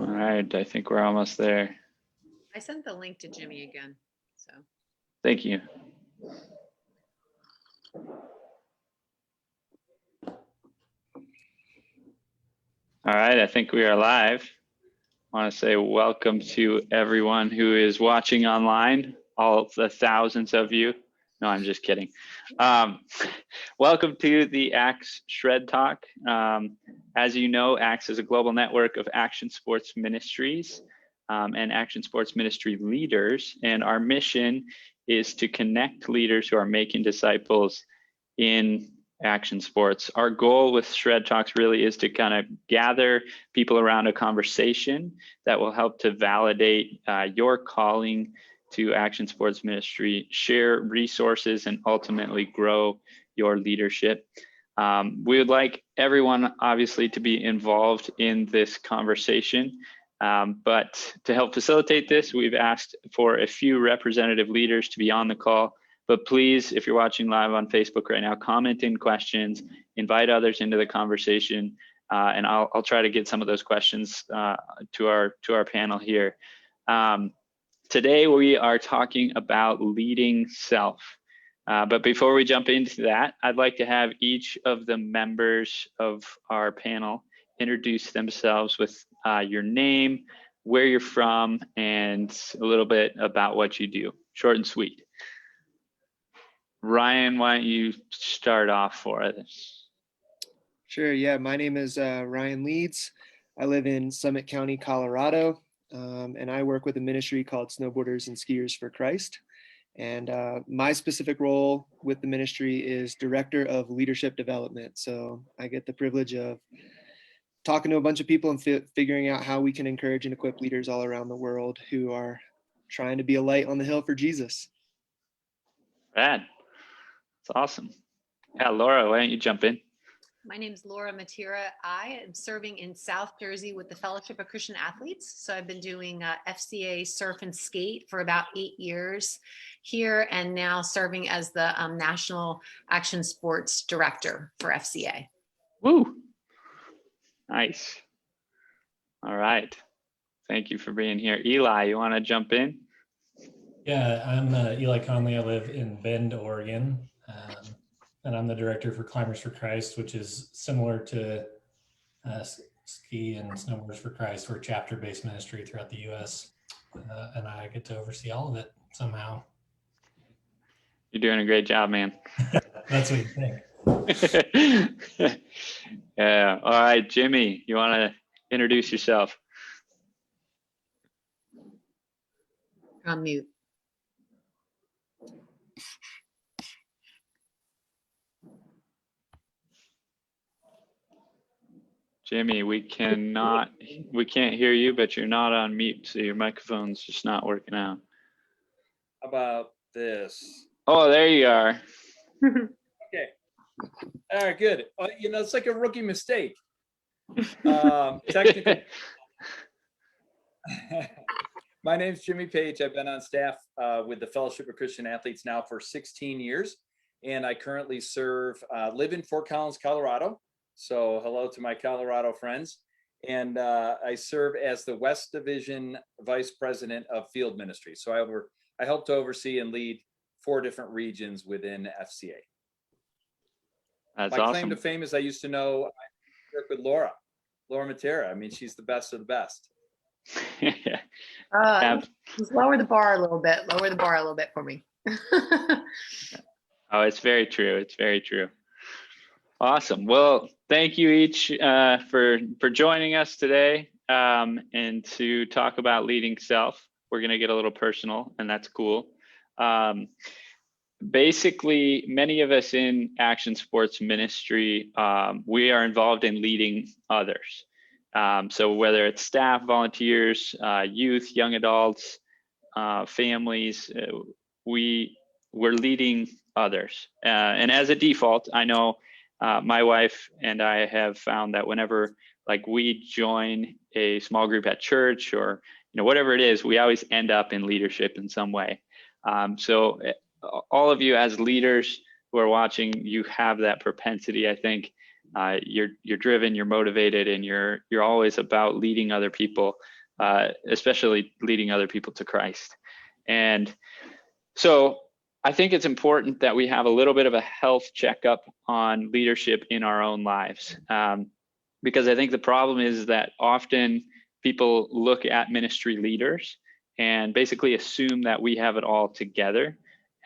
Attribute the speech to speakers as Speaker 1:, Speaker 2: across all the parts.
Speaker 1: All right, I think we're almost there.
Speaker 2: I sent the link to Jimmy again, so.
Speaker 1: Thank you. All right, I think we are live. I want to say welcome to everyone who is watching online, all the thousands of you. No, I'm just kidding. Welcome to the Axe Shred Talk. As you know, Axe is a global network of action sports ministries and action sports ministry leaders. And our mission is to connect leaders who are making disciples in action sports. Our goal with Shred Talks really is to kind of gather people around a conversation that will help to validate your calling to action sports ministry, share resources, and ultimately grow your leadership. We would like everyone, obviously, to be involved in this conversation. But to help facilitate this, we've asked for a few representative leaders to be on the call. But please, if you're watching live on Facebook right now, comment in questions, invite others into the conversation, and I'll try to get some of those questions to our panel here. Today we are talking about leading self. But before we jump into that, I'd like to have each of the members of our panel introduce themselves with your name, where you're from, and a little bit about what you do. Short and sweet. Ryan, why don't you start off for us?
Speaker 3: Sure, yeah, my name is Ryan Leeds. I live in Summit County, Colorado, and I work with a ministry called Snowboarders and Skiers for Christ. And my specific role with the ministry is Director of Leadership Development. So I get the privilege of talking to a bunch of people and figuring out how we can encourage and equip leaders all around the world who are trying to be a light on the hill for Jesus.
Speaker 1: Rad. That's awesome. Yeah, Laura, why don't you jump in?
Speaker 2: My name is Laura Matira. I am serving in South Jersey with the Fellowship of Christian Athletes. So I've been doing FCA surf and skate for about 8 years here, and now serving as the National Action Sports Director for FCA.
Speaker 1: Woo! Nice. All right. Thank you for being here. Eli, you want to jump in?
Speaker 4: Yeah, I'm Eli Conley. I live in Bend, Oregon, and I'm the director for Climbers for Christ, which is similar to Ski and Snowboarders for Christ. We're a chapter-based ministry throughout the U.S., and I get to oversee all of it somehow.
Speaker 1: You're doing a great job, man.
Speaker 4: That's what you think.
Speaker 1: Yeah. All right, Jimmy, you want to introduce yourself?
Speaker 2: On mute.
Speaker 1: Jimmy, we can't hear you, but you're not on mute, so your microphone's just not working out.
Speaker 5: How about this?
Speaker 1: Oh, there you are.
Speaker 5: Okay. All right, good. It's like a rookie mistake. Technically, my name's Jimmy Page. I've been on staff with the Fellowship of Christian Athletes now for 16 years, and I currently live in Fort Collins, Colorado. So hello to my Colorado friends. And I serve as the West Division Vice President of Field Ministry. So I help to oversee and lead 4 different regions within FCA.
Speaker 1: That's
Speaker 5: my
Speaker 1: awesome.
Speaker 5: claim to fame is I used to know I work with Laura Matera. I mean, she's the best of the best.
Speaker 2: Just lower the bar a little bit. Lower the bar a little bit for me.
Speaker 1: Oh, it's very true. It's very true. Awesome. Well, thank you each for joining us today and to talk about leading self. We're going to get a little personal, and that's cool. Basically, many of us in action sports ministry, we are involved in leading others. So whether it's staff, volunteers, youth, young adults, families, we're leading others. And as a default, I know my wife and I have found that whenever we join a small group at church or whatever it is, we always end up in leadership in some way. So all of you as leaders who are watching, you have that propensity. I think you're driven, you're motivated, and you're always about leading other people especially leading other people to Christ. And so I think it's important that we have a little bit of a health checkup on leadership in our own lives. Because I think the problem is that often people look at ministry leaders and basically assume that we have it all together.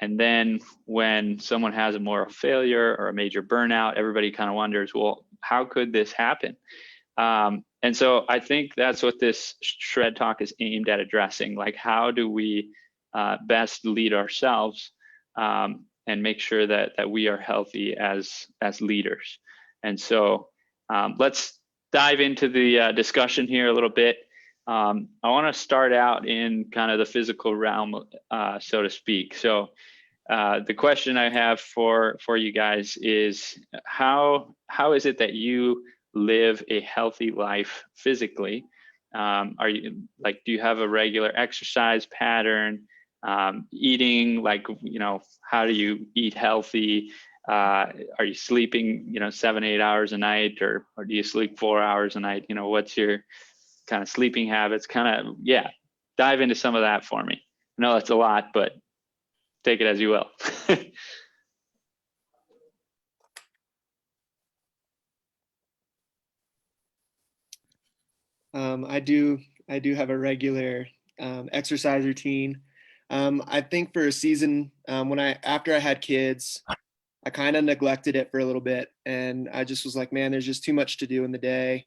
Speaker 1: And then when someone has a moral failure or a major burnout, everybody kind of wonders, well, how could this happen? And so I think that's what this Shred Talk is aimed at addressing. Like, how do we best lead ourselves and make sure that we are healthy as leaders? And so let's dive into the discussion here a little bit. I want to start out in kind of the physical realm, so to speak. So the question I have for you guys is, how is it that you live a healthy life physically? Are you do you have a regular exercise pattern? Eating, how do you eat healthy? Are you sleeping 7-8 hours a night, or do you sleep 4 hours a night? What's your kind of sleeping habits? Dive into some of that for me. I know that's a lot, but take it as you will.
Speaker 3: I do have a regular exercise routine. I think for a season, after I had kids, I kind of neglected it for a little bit, and I just was like, man, there's just too much to do in the day.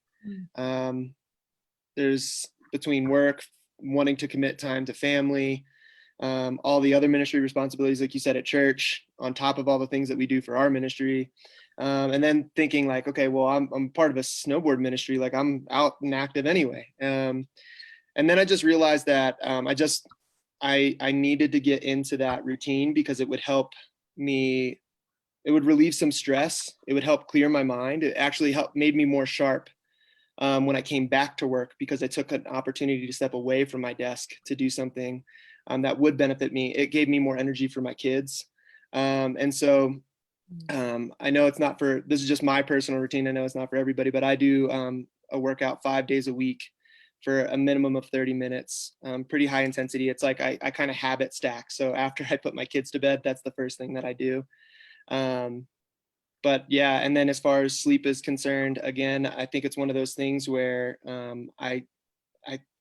Speaker 3: There's between work, wanting to commit time to family, all the other ministry responsibilities, like you said, at church, on top of all the things that we do for our ministry. And then thinking like, okay, well, I'm part of a snowboard ministry. Like, I'm out and active anyway. And then I just realized that I needed to get into that routine because it would help me. It would relieve some stress. It would help clear my mind. It actually made me more sharp when I came back to work, because I took an opportunity to step away from my desk to do something that would benefit me. It gave me more energy for my kids. And so I know this is just my personal routine. I know it's not for everybody, but I do a workout 5 days a week for a minimum of 30 minutes, pretty high intensity. It's like I kind of habit stack. So after I put my kids to bed, that's the first thing that I do. But yeah, and then as far as sleep is concerned, again, I think it's one of those things where I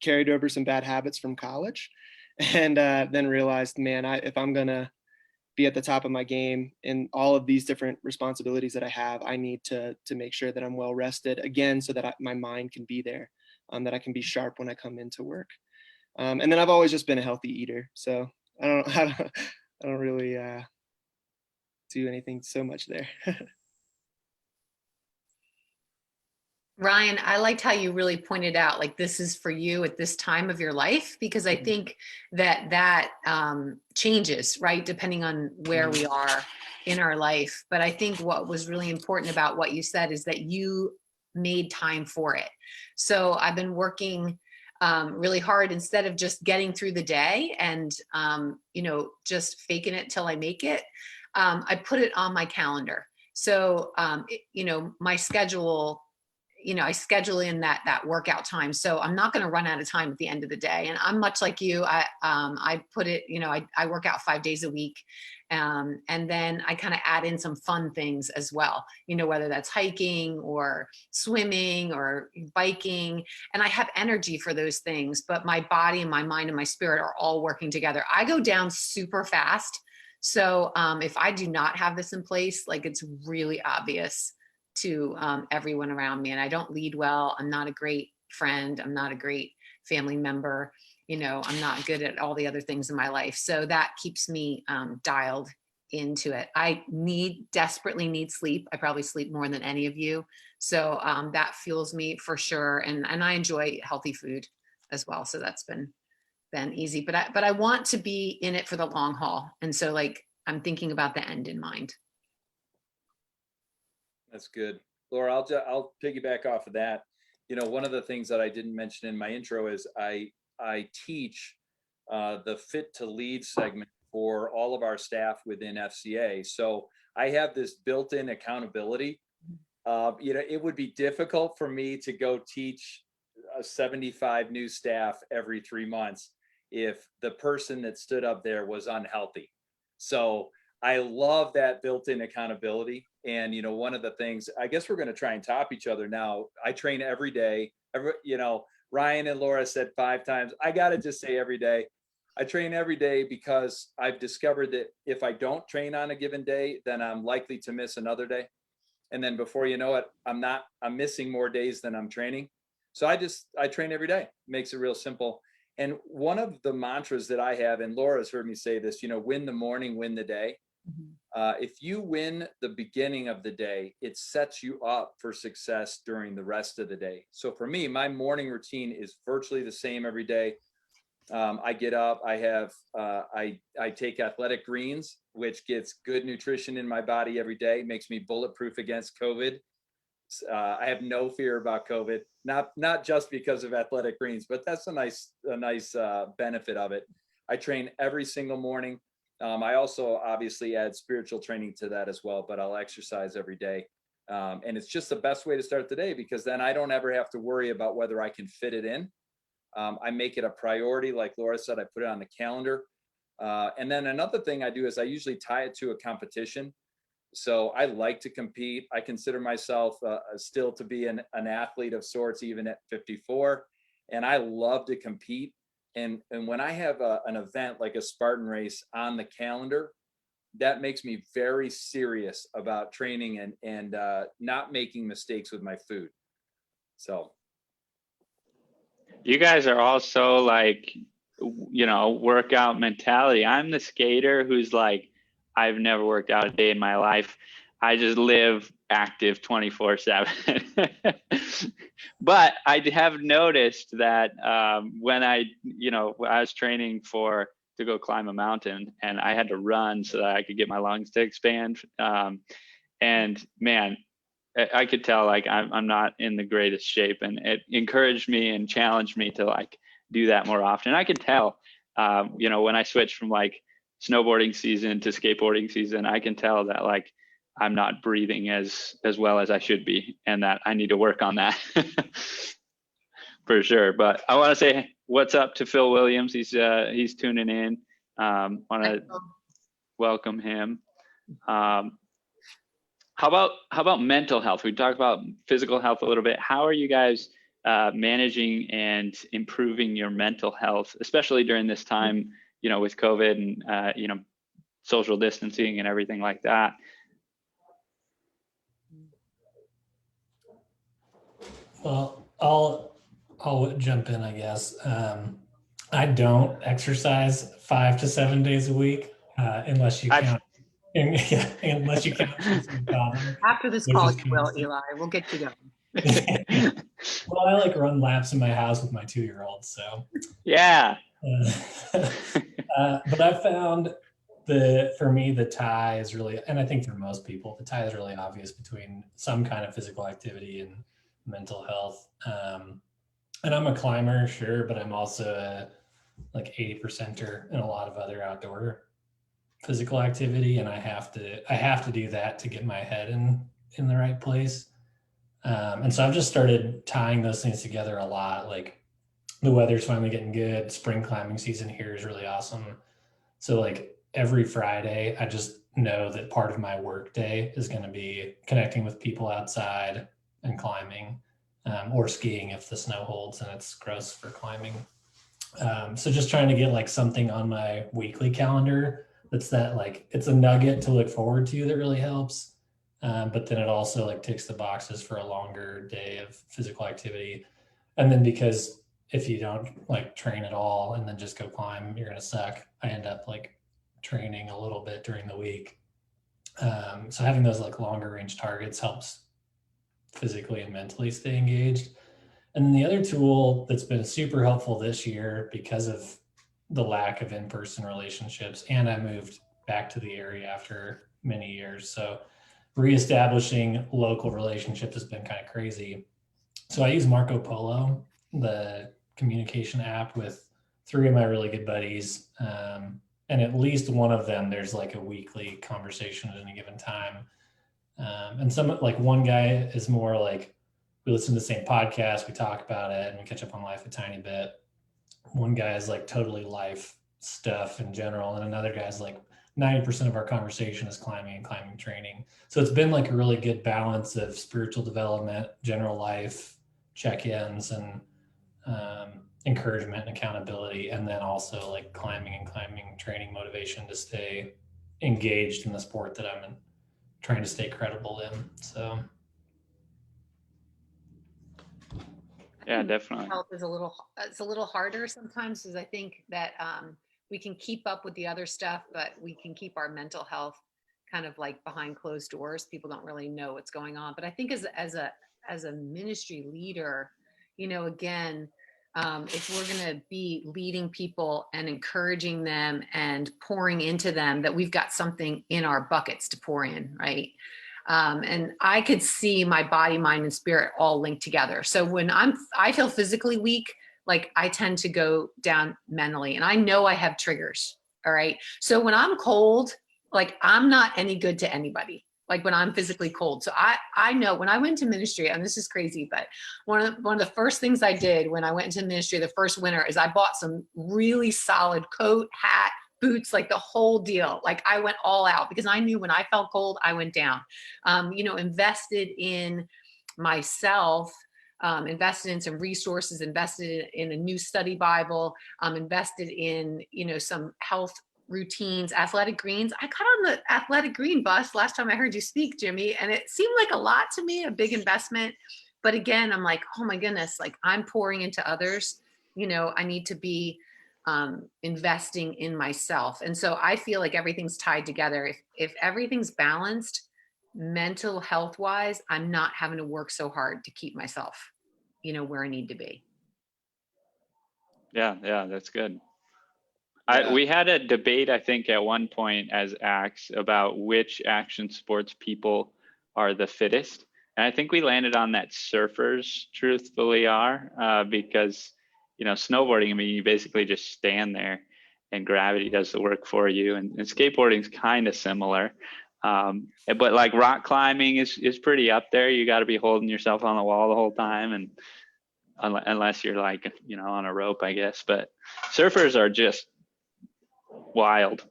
Speaker 3: carried over some bad habits from college, and then realized, man, if I'm gonna be at the top of my game in all of these different responsibilities that I have, I need to make sure that I'm well rested again, so that my mind can be there, that I can be sharp when I come into work. And then I've always just been a healthy eater, so I don't really do anything so much there.
Speaker 2: Ryan, I liked how you really pointed out, like, this is for you at this time of your life, because I think that changes, right, depending on where we are in our life. But I think what was really important about what you said is that you made time for it. So I've been working really hard, instead of just getting through the day and just faking it till I make it. I put it on my calendar. So my schedule, I schedule in that workout time. So I'm not going to run out of time at the end of the day. And I'm much like you. I put it, I work out 5 days a week. And then I kind of add in some fun things as well, whether that's hiking or swimming or biking. And I have energy for those things, but my body and my mind and my spirit are all working together. I go down super fast. So if I do not have this in place, like, it's really obvious to everyone around me. And I don't lead well. I'm not a great friend. I'm not a great family member. I'm not good at all the other things in my life. So that keeps me dialed into it. I desperately need sleep. I probably sleep more than any of you. So that fuels me for sure. And I enjoy healthy food as well. So that's been easy, but I want to be in it for the long haul. And so, like, I'm thinking about the end in mind.
Speaker 5: That's good. Laura, I'll piggyback off of that. One of the things that I didn't mention in my intro is I teach the Fit to Lead segment for all of our staff within FCA. So I have this built-in accountability. It would be difficult for me to go teach 75 new staff every 3 months if the person that stood up there was unhealthy. So I love that built-in accountability. And, one of the things, I guess we're going to try and top each other now. I train every day. Ryan and Laura said 5 times. I got to just say every day. I train every day because I've discovered that if I don't train on a given day, then I'm likely to miss another day. And then before you know it, I'm missing more days than I'm training. So I train every day. Makes it real simple. And one of the mantras that I have, and Laura's heard me say this, win the morning, win the day. If you win the beginning of the day, it sets you up for success during the rest of the day. So for me, my morning routine is virtually the same every day. I get up, I take Athletic Greens, which gets good nutrition in my body every day, makes me bulletproof against COVID. I have no fear about COVID, not just because of Athletic Greens, but that's a nice benefit of it. I train every single morning. I also obviously add spiritual training to that as well, but I'll exercise every day. And it's just the best way to start the day, because then I don't ever have to worry about whether I can fit it in. I make it a priority. Like Laura said, I put it on the calendar. And then another thing I do is I usually tie it to a competition. So I like to compete. I consider myself still to be an athlete of sorts, even at 54. And I love to compete. And when I have an event like a Spartan race on the calendar, that makes me very serious about training and not making mistakes with my food. So.
Speaker 1: You guys are also like, workout mentality. I'm the skater who's like, I've never worked out a day in my life. I just live active 24/7. But I have noticed that when I was training to go climb a mountain, and I had to run so that I could get my lungs to expand. And man, I could tell like I'm not in the greatest shape, and it encouraged me and challenged me to like do that more often. I could tell, when I switched from like snowboarding season to skateboarding season, I can tell that like I'm not breathing as well as I should be, and that I need to work on that for sure. But I want to say what's up to Phil Williams. He's tuning in. Want to welcome him. How about mental health? We talked about physical health a little bit. How are you guys managing and improving your mental health, especially during this time, with COVID and social distancing and everything like that?
Speaker 4: Well, I'll jump in, I guess. I don't exercise 5 to 7 days a week, unless you count. Unless you count.
Speaker 2: After this call, you will, Eli. We'll get you going.
Speaker 4: Well, I like run laps in my house with my 2-year-old, so.
Speaker 1: Yeah.
Speaker 4: But I found for me, the tie is really, and I think for most people, the tie is really obvious between some kind of physical activity and mental health. And I'm a climber, sure, but I'm also a like 80%er in a lot of other outdoor physical activity, and I have to do that to get my head in the right place. And so I've just started tying those things together a lot. Like the weather's finally getting good. Spring climbing season here is really awesome. So like every Friday, I just know that part of my work day is going to be connecting with people outside and climbing, or skiing if the snow holds and it's gross for climbing. So just trying to get like something on my weekly calendar that's that like it's a nugget to look forward to that really helps. But then it also like ticks the boxes for a longer day of physical activity. And then because if you don't like train at all and then just go climb, you're gonna suck. I end up like training a little bit during the week. So having those like longer range targets helps physically and mentally stay engaged. And then the other tool that's been super helpful this year because of the lack of in-person relationships, and I moved back to the area after many years. So reestablishing local relationships has been kind of crazy. So I use Marco Polo, the communication app, with 3 of my really good buddies. And at least one of them, there's like a weekly conversation at any given time. And some like one guy is more like we listen to the same podcast, we talk about it, and we catch up on life a tiny bit. One guy is like totally life stuff in general, and another guy's like 90% of our conversation is climbing and climbing training. So it's been like a really good balance of spiritual development, general life check-ins, and encouragement and accountability, and then also like climbing training motivation to stay engaged in the sport that I'm trying to stay credible in. So
Speaker 1: Yeah, definitely.
Speaker 2: Health is it's a little harder sometimes, because I think that we can keep up with the other stuff, but we can keep our mental health kind of like behind closed doors. People don't really know what's going on. But I think as a ministry leader, again, if we're going to be leading people and encouraging them and pouring into them, that we've got something in our buckets to pour in, right? And I could see my body, mind, and spirit all linked together. So when I feel physically weak, like I tend to go down mentally, and I know I have triggers. All right. So when I'm cold, like I'm not any good to anybody, like when I'm physically cold. So I know when I went to ministry, and this is crazy, but one of the first things I did when I went into ministry the first winter is I bought some really solid coat, hat, boots, like the whole deal. Like I went all out, because I knew when I felt cold, I went down. Invested in myself, invested in some resources, invested in a new study Bible, invested in, some health routines, athletic greens. I got on the athletic green bus last time I heard you speak, Jimmy, and it seemed like a lot to me, a big investment. But again, I'm like, oh my goodness, like I'm pouring into others. I need to be investing in myself. And so I feel like everything's tied together. If everything's balanced, mental health wise, I'm not having to work so hard to keep myself, where I need to be.
Speaker 1: Yeah, that's good.
Speaker 5: Yeah.
Speaker 1: We had a debate, I think, at one point as ACTS about which action sports people are the fittest. And I think we landed on that surfers truthfully are, because, snowboarding, I mean, you basically just stand there and gravity does the work for you. And skateboarding is kind of similar. But like rock climbing is pretty up there. You got to be holding yourself on the wall the whole time. And unless you're like, on a rope, I guess. But surfers are just wild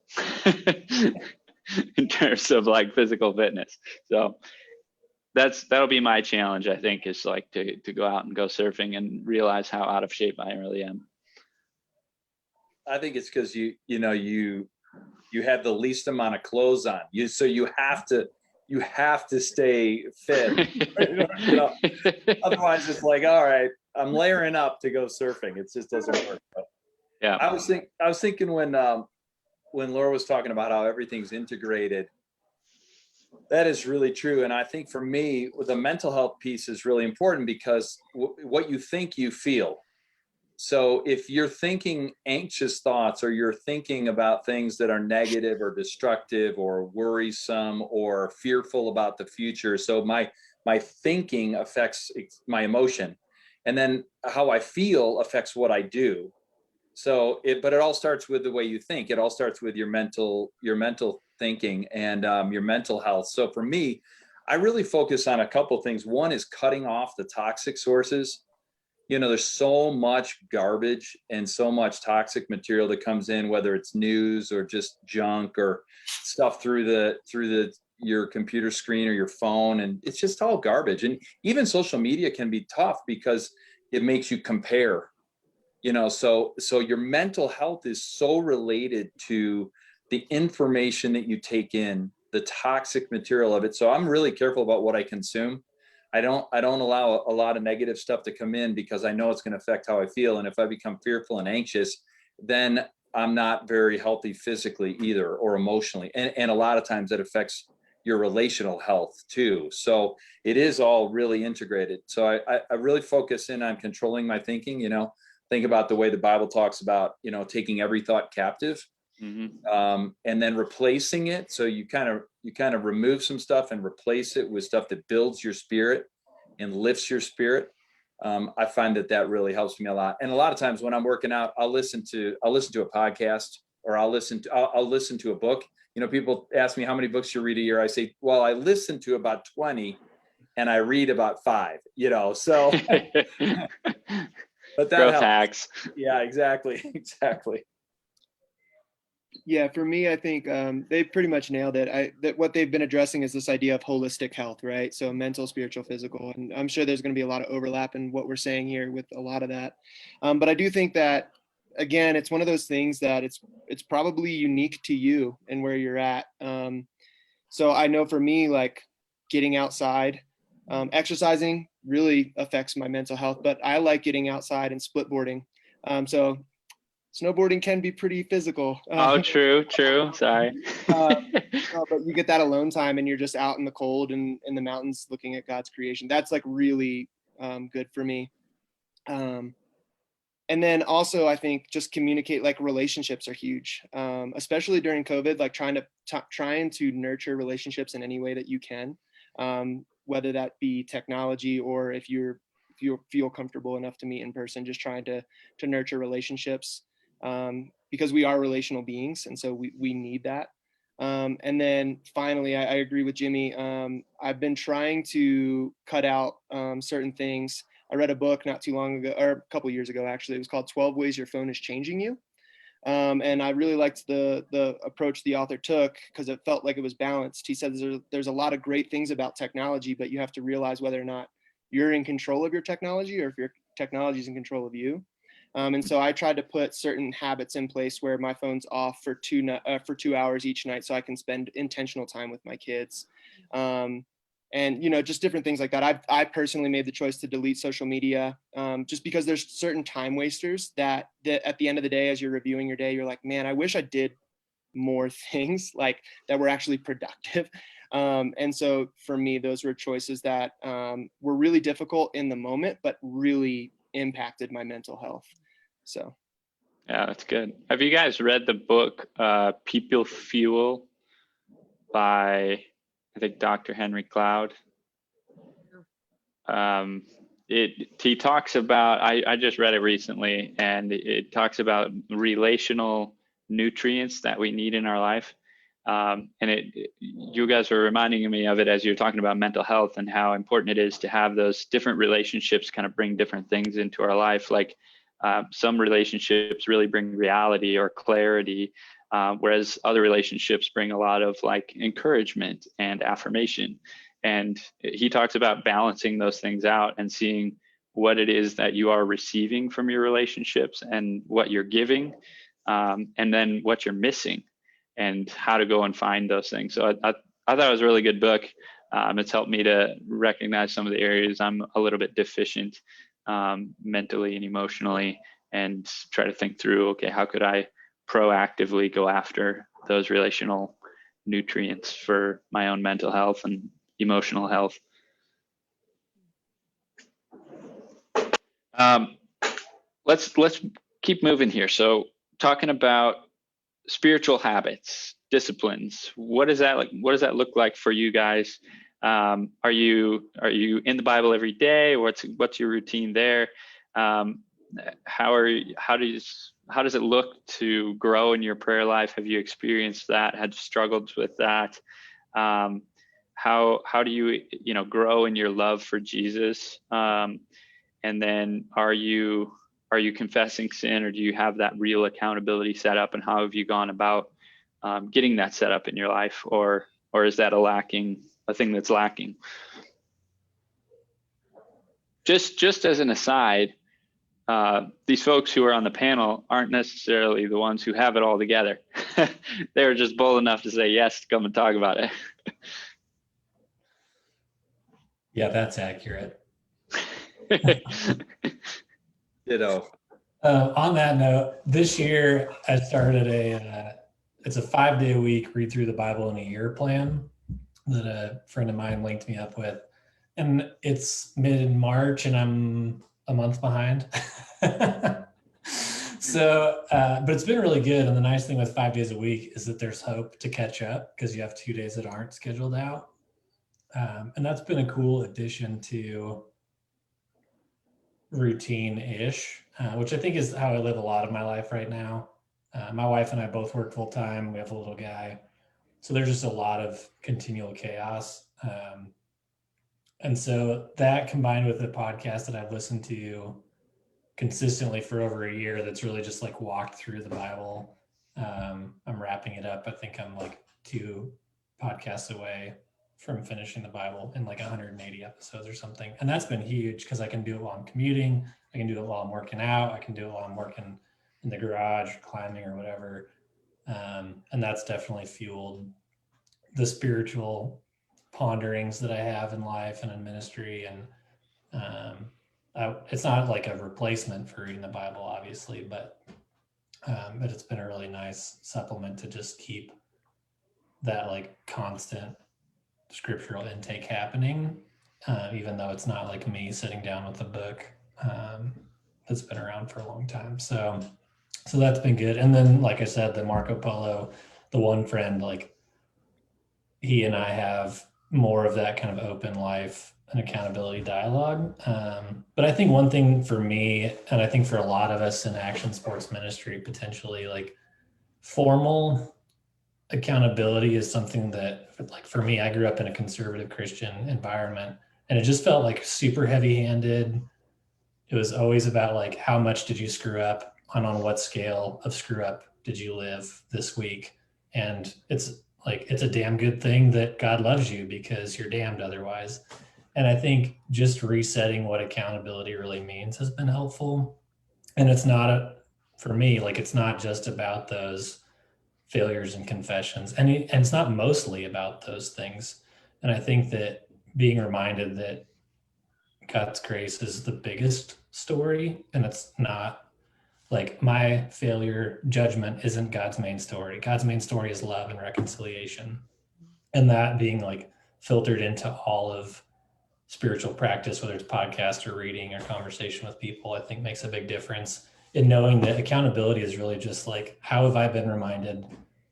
Speaker 1: in terms of like physical fitness. So that'll be my challenge, I think, is like to go out and go surfing and realize how out of shape I really am.
Speaker 5: I think it's because you have the least amount of clothes on you, so you have to stay fit. Otherwise it's like, all right, I'm layering up to go surfing. It just doesn't work. But
Speaker 1: Yeah.
Speaker 5: I was thinking when Laura was talking about how everything's integrated, that is really true. And I think for me, the mental health piece is really important, because what you think, you feel. So if you're thinking anxious thoughts, or you're thinking about things that are negative or destructive or worrisome or fearful about the future, so my thinking affects my emotion, and then how I feel affects what I do. So but it all starts with the way you think. It all starts with your mental thinking and your mental health. So for me, I really focus on a couple things. One is cutting off the toxic sources. There's so much garbage and so much toxic material that comes in, whether it's news or just junk or stuff through your computer screen or your phone, and it's just all garbage. And even social media can be tough because it makes you compare. So your mental health is so related to the information that you take in, the toxic material of it. So I'm really careful about what I consume. I don't allow a lot of negative stuff to come in, because I know it's going to affect how I feel. And if I become fearful and anxious, then I'm not very healthy physically either, or emotionally. And a lot of times that affects your relational health too. So it is all really integrated. So I really focus in on controlling my thinking, think about the way the Bible talks about, taking every thought captive. Mm-hmm. And then replacing it. So you kind of remove some stuff and replace it with stuff that builds your spirit and lifts your spirit. I find that really helps me a lot. And a lot of times when I'm working out, I'll listen to a podcast, or I'll listen to a book. People ask me how many books you read a year. I say, well, I listen to about 20, and I read about 5, so, but that
Speaker 1: Growth
Speaker 5: helps.
Speaker 1: hacks.
Speaker 5: Yeah, exactly. Exactly.
Speaker 3: Yeah, for me, I think they pretty much nailed it. That what they've been addressing is this idea of holistic health, right? So mental, spiritual, physical, and I'm sure there's going to be a lot of overlap in what we're saying here with a lot of that. But I do think that again, it's one of those things that it's probably unique to you and where you're at. So I know for me, like getting outside, exercising really affects my mental health, but I like getting outside and split boarding. So snowboarding can be pretty physical.
Speaker 1: Oh, true. Sorry.
Speaker 3: But you get that alone time and you're just out in the cold and in the mountains looking at God's creation. That's like really good for me. And then also I think just communicate, like relationships are huge, especially during COVID, like trying to nurture relationships in any way that you can, whether that be technology or if you feel comfortable enough to meet in person, just trying to nurture relationships. Because we are relational beings, and so we need that. And then finally, I agree with Jimmy. I've been trying to cut out certain things. I read a book not too long ago, or a couple years ago, actually. It was called 12 Ways Your Phone is Changing You. And I really liked the approach the author took because it felt like it was balanced. He said there's a lot of great things about technology, but you have to realize whether or not you're in control of your technology or if your technology is in control of you. And so I tried to put certain habits in place where my phone's off for 2 hours each night so I can spend intentional time with my kids. And, just different things like that. I personally made the choice to delete social media just because there's certain time wasters that at the end of the day, as you're reviewing your day, you're like, man, I wish I did more things like that were actually productive. And so for me, those were choices that were really difficult in the moment, but really impacted my mental health. So.
Speaker 1: Yeah, that's good. Have you guys read the book People Fuel by, I think, Dr. Henry Cloud? He talks about, I just read it recently, and it talks about relational nutrients that we need in our life. And you guys were reminding me of it as you're talking about mental health and how important it is to have those different relationships kind of bring different things into our life. Like some relationships really bring reality or clarity, whereas other relationships bring a lot of like encouragement and affirmation. And he talks about balancing those things out and seeing what it is that you are receiving from your relationships and what you're giving, and then what you're missing and how to go and find those things. So I thought it was a really good book. It's helped me to recognize some of the areas I'm a little bit deficient mentally and emotionally, and try to think through, okay, how could I proactively go after those relational nutrients for my own mental health and emotional health. Let's keep moving here. So talking about spiritual habits, disciplines, what does that look like for you guys? Are you in the Bible every day? What's your routine there? How does it look to grow in your prayer life? Have you experienced that? Had struggled with that? How do you grow in your love for Jesus? And then are you confessing sin, or do you have that real accountability set up? And how have you gone about getting that set up in your life, or is that a thing that's lacking? Just as an aside, these folks who are on the panel aren't necessarily the ones who have it all together. They were just bold enough to say yes to come and talk about it.
Speaker 4: Yeah, that's accurate.
Speaker 5: Ditto.
Speaker 4: On that note, this year I started it's a 5-day-a-week read through the Bible in a year plan that a friend of mine linked me up with. And it's mid-March and I'm a month behind. So, but it's been really good. And the nice thing with 5 days a week is that there's hope to catch up because you have 2 days that aren't scheduled out. And that's been a cool addition to routine-ish, which I think is how I live a lot of my life right now. My wife and I both work full time. We have a little guy. So there's just a lot of continual chaos. And so that combined with the podcast that I've listened to consistently for over a year, that's really just like walked through the Bible. I'm wrapping it up. I think I'm like 2 podcasts away from finishing the Bible in like 180 episodes or something. And that's been huge because I can do it while I'm commuting. I can do it while I'm working out. I can do it while I'm working in the garage, or climbing or whatever. And that's definitely fueled the spiritual ponderings that I have in life and in ministry. And it's not like a replacement for reading the Bible, obviously, but it's been a really nice supplement to just keep that like constant scriptural intake happening, even though it's not like me sitting down with a book that's been around for a long time. So that's been good. And then, like I said, the Marco Polo, the one friend, like he and I have more of that kind of open life and accountability dialogue. But I think one thing for me, and I think for a lot of us in action sports ministry, potentially like formal accountability is something that, like for me, I grew up in a conservative Christian environment and it just felt like super heavy handed. It was always about like, how much did you screw up and on what scale of screw up did you live this week? And it's like, it's a damn good thing that God loves you because you're damned otherwise. And I think just resetting what accountability really means has been helpful. And it's not for me, like, it's not just about those failures and confessions. And it's not mostly about those things. And I think that being reminded that God's grace is the biggest story, and it's not like my failure judgment isn't God's main story. God's main story is love and reconciliation. And that being like filtered into all of spiritual practice, whether it's podcast or reading or conversation with people, I think makes a big difference in knowing that accountability is really just like, how have I been reminded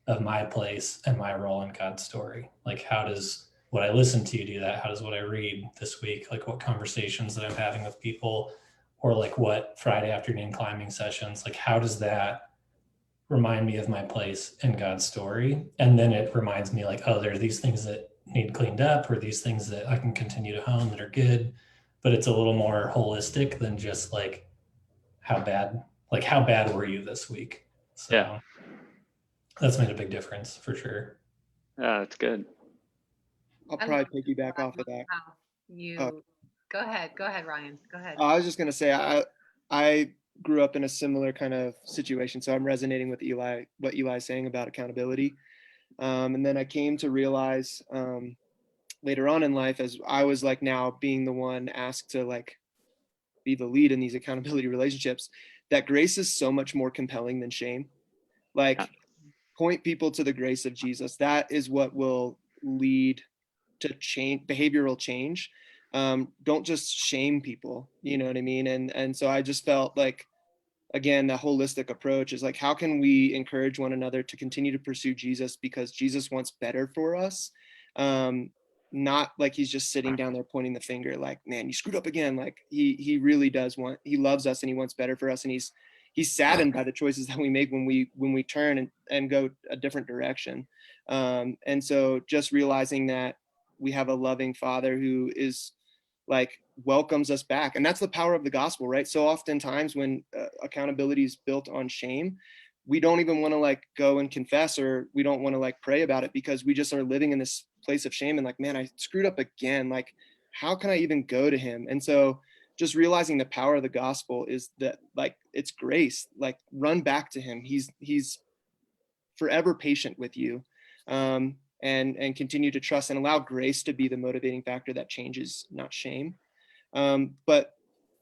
Speaker 4: of my place and my role in God's story? Like, how does what I listen to do that? How does what I read this week, like what conversations that I'm having with people, or like what Friday afternoon climbing sessions, like how does that remind me of my place in God's story? And then it reminds me like, oh, there are these things that need cleaned up, or these things that I can continue to hone that are good. But it's a little more holistic than just like how bad were you this week? So
Speaker 1: Yeah.
Speaker 4: That's made a big difference for sure.
Speaker 1: Yeah, that's good.
Speaker 3: I'll
Speaker 2: I
Speaker 3: probably
Speaker 2: love
Speaker 3: piggyback off of that.
Speaker 2: how you go ahead, Ryan. Go ahead.
Speaker 3: I was just gonna say I grew up in a similar kind of situation, so I'm resonating with what Eli's saying about accountability. And then I came to realize later on in life, as I was like now being the one asked to like be the lead in these accountability relationships, that grace is so much more compelling than shame. Like,
Speaker 1: Yeah.
Speaker 3: point people to the grace of Jesus. That is what will lead to change, behavioral change. Don't just shame people, you know what I mean? And so I just felt like, again, that holistic approach is like, how can we encourage one another to continue to pursue Jesus because Jesus wants better for us? Not like he's just sitting down there pointing the finger like, man, you screwed up again. Like he really does he loves us and he wants better for us. And he's saddened by the choices that we make when we turn and go a different direction. And so just realizing that we have a loving Father who is like welcomes us back, and that's the power of the gospel, right? So oftentimes when accountability is built on shame, we don't even want to like go and confess, or we don't want to like pray about it because we just are living in this place of shame and like, man, I screwed up again. Like, how can I even go to him? And so just realizing the power of the gospel is that like, it's grace, like run back to him. He's forever patient with you. And continue to trust and allow grace to be the motivating factor that changes, not shame. But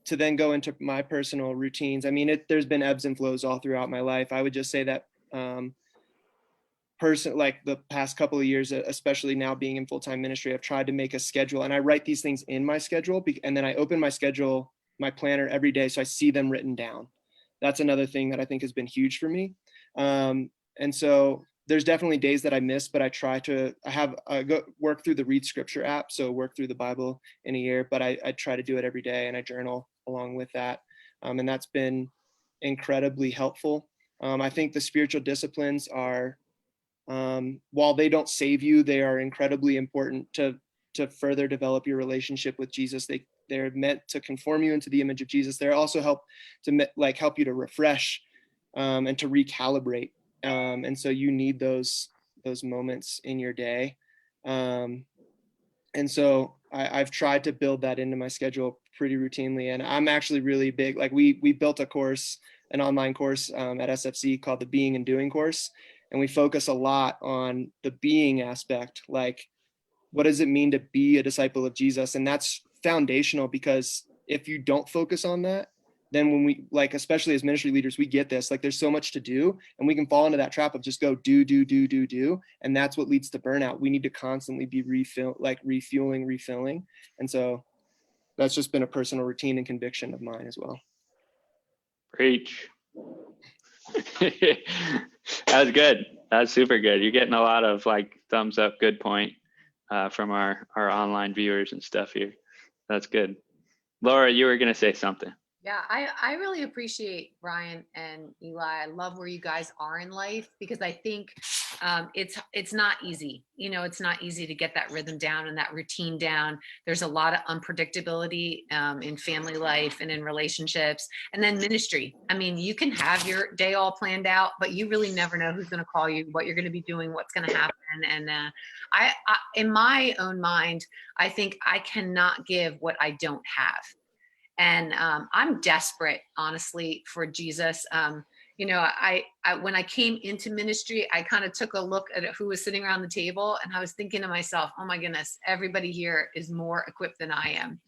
Speaker 3: to then go into my personal routines, I mean, there's been ebbs and flows all throughout my life. I would just say that like the past couple of years, especially now being in full-time ministry, I've tried to make a schedule, and I write these things in my schedule, and then I open my schedule, my planner every day, so I see them written down. That's another thing that I think has been huge for me. And so there's definitely days that I miss, but I go work through the Read Scripture app. So work through the Bible in a year, but I try to do it every day, and I journal along with that. And that's been incredibly helpful. I think the spiritual disciplines are, while they don't save you, they are incredibly important to to further develop your relationship with Jesus. They're meant to conform you into the image of Jesus. They're also help you to refresh and to recalibrate. And so you need those moments in your day. And so I've tried to build that into my schedule pretty routinely. And I'm actually really big. Like we built an online course at SFC called the Being and Doing course. And we focus a lot on the being aspect. Like, what does it mean to be a disciple of Jesus? And that's foundational, because if you don't focus on that, then when we, like, especially as ministry leaders, we get this, like, there's so much to do, and we can fall into that trap of just go do. And that's what leads to burnout. We need to constantly be refueling, refilling. And so that's just been a personal routine and conviction of mine as well.
Speaker 1: Preach. That was good. That's super good. You're getting a lot of like thumbs up, good point from our online viewers and stuff here. That's good. Laura, you were going to say something.
Speaker 2: Yeah, I really appreciate Ryan and Eli. I love where you guys are in life, because I think it's not easy. You know, it's not easy to get that rhythm down and that routine down. There's a lot of unpredictability in family life and in relationships, and then ministry. I mean, you can have your day all planned out, but you really never know who's going to call you, what you're going to be doing, what's going to happen. And I, in my own mind, I think I cannot give what I don't have. And I'm desperate, honestly, for Jesus. You know, I when I came into ministry, I kind of took a look at who was sitting around the table, and I was thinking to myself, oh my goodness, everybody here is more equipped than I am.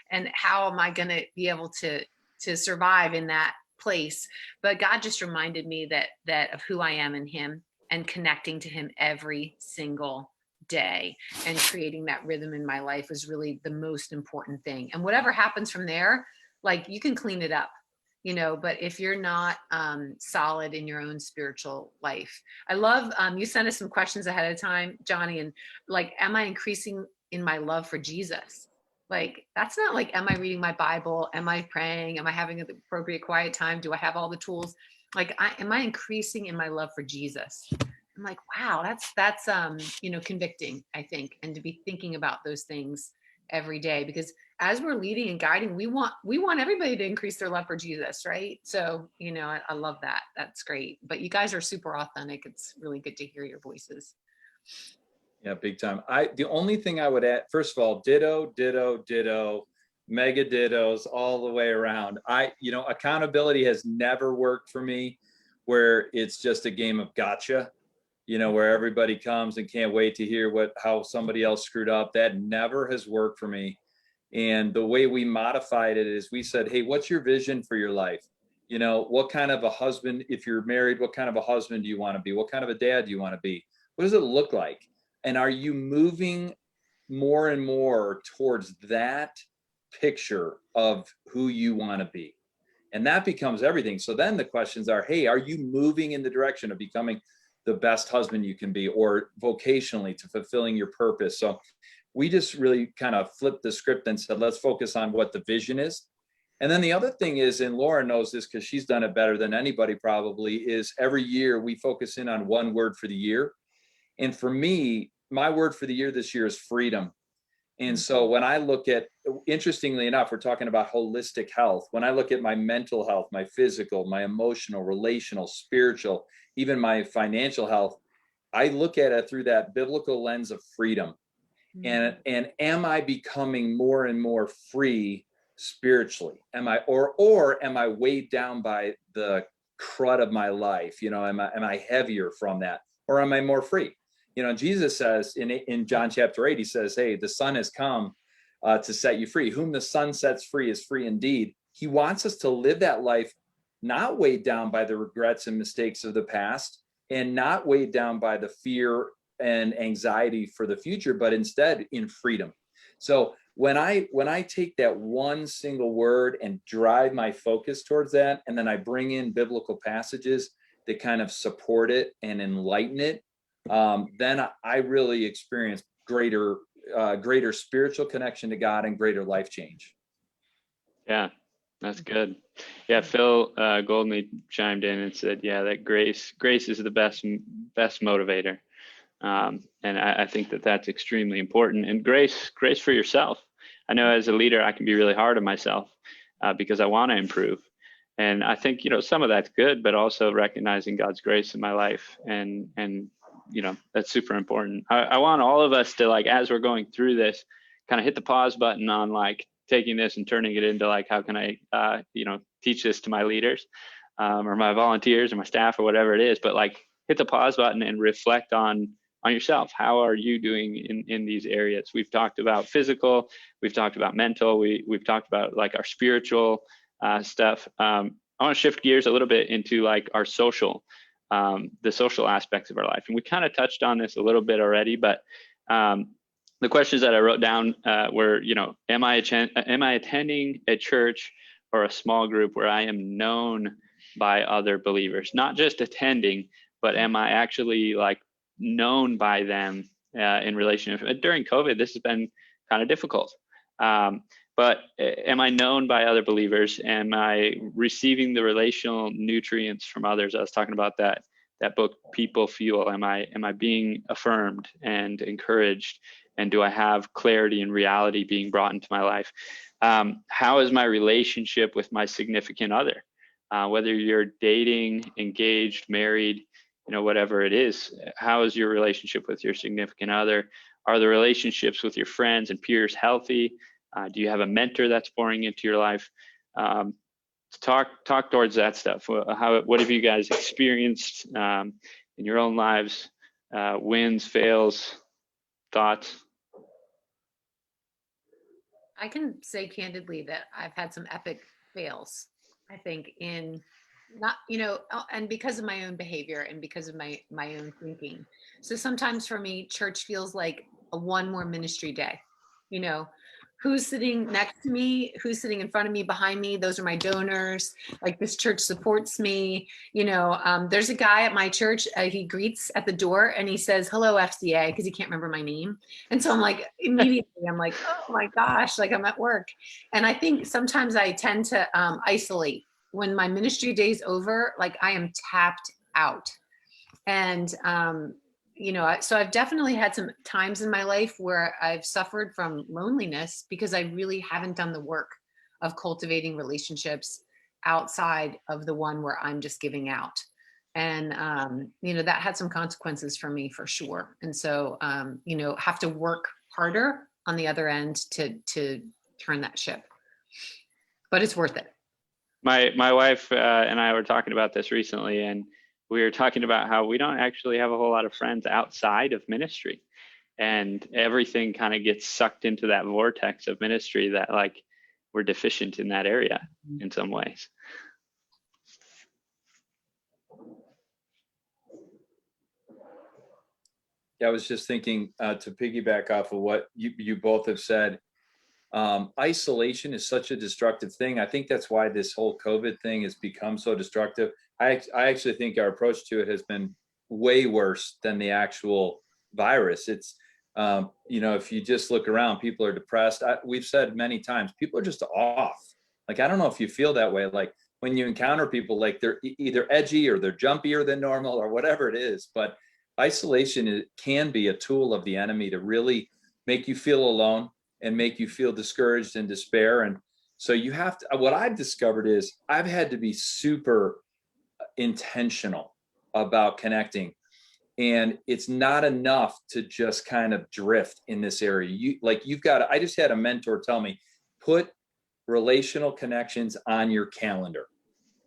Speaker 2: And how am I going to be able to survive in that place? But God just reminded me that of who I am in him, and connecting to him every single day and creating that rhythm in my life was really the most important thing. And whatever happens from there, like, you can clean it up, you know, but if you're not solid in your own spiritual life. I love, you sent us some questions ahead of time, Johnny, and like, am I increasing in my love for Jesus? Like, that's not like, am I reading my Bible? Am I praying? Am I having an appropriate quiet time? Do I have all the tools? Like, am I increasing in my love for Jesus? I'm like, wow, that's you know, convicting, I think, and to be thinking about those things every day, because as we're leading and guiding, we want everybody to increase their love for Jesus, right? So, you know, I love that. That's great. But you guys are super authentic. It's really good to hear your voices.
Speaker 5: Yeah, big time. The only thing I would add, first of all, ditto, mega dittos all the way around. Accountability has never worked for me, where it's just a game of gotcha. You know, where everybody comes and can't wait to hear how somebody else screwed up. That never has worked for me. And the way we modified it is we said, hey, what's your vision for your life? You know, what kind of a husband, if you're married, what kind of a husband do you want to be? What kind of a dad do you want to be? What does it look like? And are you moving more and more towards that picture of who you want to be? And that becomes everything. So then the questions are, hey, are you moving in the direction of becoming the best husband you can be, or vocationally to fulfilling your purpose? So we just really kind of flipped the script and said, let's focus on what the vision is. And then the other thing is, and Laura knows this because she's done it better than anybody probably, is every year we focus in on one word for the year. And for me, my word for the year this year is freedom. And so when I look at, interestingly enough, we're talking about holistic health. When I look at my mental health, my physical, my emotional, relational, spiritual, even my financial health, I look at it through that biblical lens of freedom. And am I becoming more and more free spiritually? Am I, or am I weighed down by the crud of my life? You know, am I heavier from that, or am I more free? You know, Jesus says in John chapter 8, he says, hey, the Son has come to set you free. Whom the Son sets free is free indeed. He wants us to live that life not weighed down by the regrets and mistakes of the past, and not weighed down by the fear and anxiety for the future, but instead in freedom. So when I take that one single word and drive my focus towards that, and then I bring in biblical passages that kind of support it and enlighten it, then I really experience greater spiritual connection to God and greater life change.
Speaker 1: Yeah, that's good. Yeah, Phil Goldney chimed in and said, yeah, that grace is the best motivator. And I think that that's extremely important. And grace for yourself. I know as a leader, I can be really hard on myself because I want to improve. And I think, some of that's good, but also recognizing God's grace in my life. And that's super important. I want all of us to, like, as we're going through this, kind of hit the pause button on like taking this and turning it into like, how can I, teach this to my leaders or my volunteers or my staff or whatever it is, but like hit the pause button and reflect on yourself. How are you doing in these areas? We've talked about physical, we've talked about mental, we've talked about like our spiritual stuff. I want to shift gears a little bit into like our social, the social aspects of our life. And we kind of touched on this a little bit already, but the questions that I wrote down were, am I attending a church or a small group where I am known by other believers? Not just attending, but am I actually like known by them in relationship? During COVID, this has been kind of difficult. But am I known by other believers? Am I receiving the relational nutrients from others? I was talking about that book, People Fuel. Am I being affirmed and encouraged? And do I have clarity and reality being brought into my life? How is my relationship with my significant other? Whether you're dating, engaged, married, whatever it is, how is your relationship with your significant other? Are the relationships with your friends and peers healthy? Do you have a mentor that's pouring into your life? Talk towards that stuff. What have you guys experienced in your own lives? Wins, fails, thoughts?
Speaker 2: I can say candidly that I've had some epic fails, I think, in not, and because of my own behavior and because of my own thinking. So sometimes for me, church feels like a one more ministry day. Who's sitting next to me, who's sitting in front of me, behind me, those are my donors. Like, this church supports me. There's a guy at my church, he greets at the door and he says, "Hello, FCA," because he can't remember my name. And so I'm like, immediately, I'm like, oh my gosh, like I'm at work. And I think sometimes I tend to isolate. When my ministry day's over, like I am tapped out. And, so I've definitely had some times in my life where I've suffered from loneliness because I really haven't done the work of cultivating relationships outside of the one where I'm just giving out. And, that had some consequences for me for sure. And so, have to work harder on the other end to turn that ship, but it's worth it.
Speaker 1: My wife and I were talking about this recently, and we were talking about how we don't actually have a whole lot of friends outside of ministry, and everything kind of gets sucked into that vortex of ministry that like we're deficient in that area in some ways.
Speaker 5: Yeah, I was just thinking to piggyback off of what you both have said. Isolation is such a destructive thing. I think that's why this whole COVID thing has become so destructive. I actually think our approach to it has been way worse than the actual virus. It's, if you just look around, people are depressed. We've said many times, people are just off. Like, I don't know if you feel that way. Like when you encounter people, like they're either edgy or they're jumpier than normal or whatever it is. But isolation can be a tool of the enemy to really make you feel alone and make you feel discouraged and despair. And so you have to, what I've discovered is I've had to be super intentional about connecting. And it's not enough to just kind of drift in this area. I just had a mentor tell me, put relational connections on your calendar.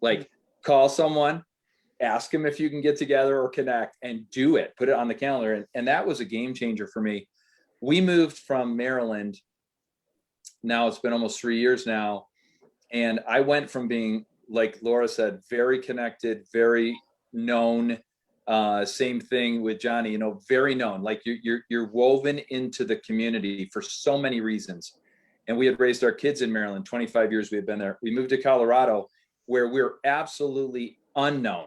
Speaker 5: Like, call someone, ask them if you can get together or connect, and do it, put it on the calendar. And that was a game changer for me. We moved from Maryland. Now it's been almost 3 years now. And I went from being, like Laura said, very connected, very known. Same thing with Johnny, very known. Like you're woven into the community for so many reasons. And we had raised our kids in Maryland, 25 years we had been there. We moved to Colorado, where we're absolutely unknown.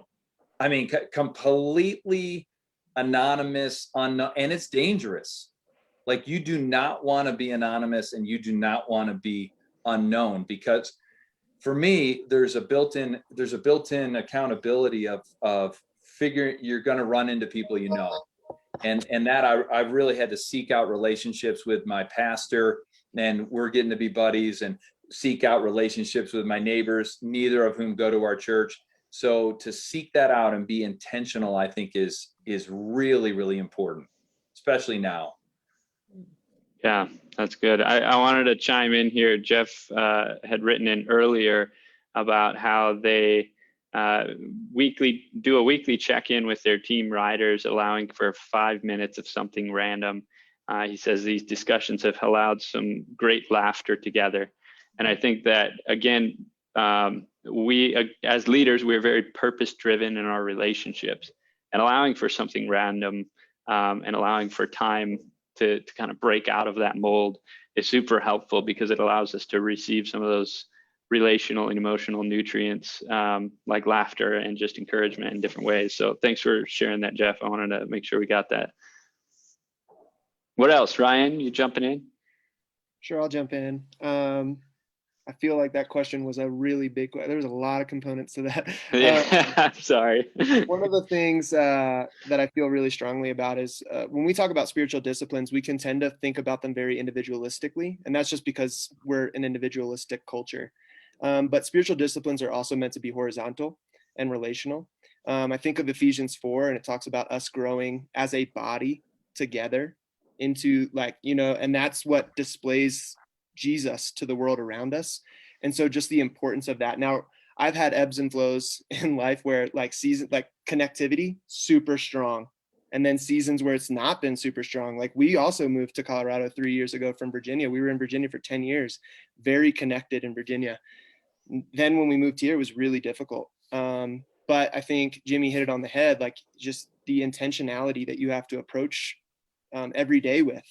Speaker 5: I mean, completely anonymous, unknown, and it's dangerous. Like, you do not want to be anonymous and you do not want to be unknown, because for me, there's a built-in accountability of figuring you're going to run into people, And that I really had to seek out relationships with my pastor, and we're getting to be buddies, and seek out relationships with my neighbors, neither of whom go to our church. So to seek that out and be intentional, I think is really, really important, especially now.
Speaker 1: Yeah, that's good. I wanted to chime in here. Jeff had written in earlier about how they do a weekly check-in with their team riders, allowing for 5 minutes of something random. He says these discussions have allowed some great laughter together. And I think that, again, we as leaders, we're very purpose-driven in our relationships, and allowing for something random and allowing for time to kind of break out of that mold is super helpful, because it allows us to receive some of those relational and emotional nutrients like laughter and just encouragement in different ways. So thanks for sharing that, Jeff. I wanted to make sure we got that. What else, Ryan? You jumping in?
Speaker 3: Sure, I'll jump in. I feel like that question was a really big question. There was a lot of components to that.
Speaker 1: Yeah, I'm sorry.
Speaker 3: One of the things that I feel really strongly about is when we talk about spiritual disciplines, we can tend to think about them very individualistically. And that's just because we're an individualistic culture. But spiritual disciplines are also meant to be horizontal and relational. I think of Ephesians 4, and it talks about us growing as a body together into, like, and that's what displays Jesus to the world around us. And so just the importance of that. Now, I've had ebbs and flows in life where like connectivity, super strong. And then seasons where it's not been super strong. Like we also moved to Colorado 3 years ago from Virginia. We were in Virginia for 10 years, very connected in Virginia. Then when we moved here, it was really difficult. But I think Jimmy hit it on the head, like just the intentionality that you have to approach every day with.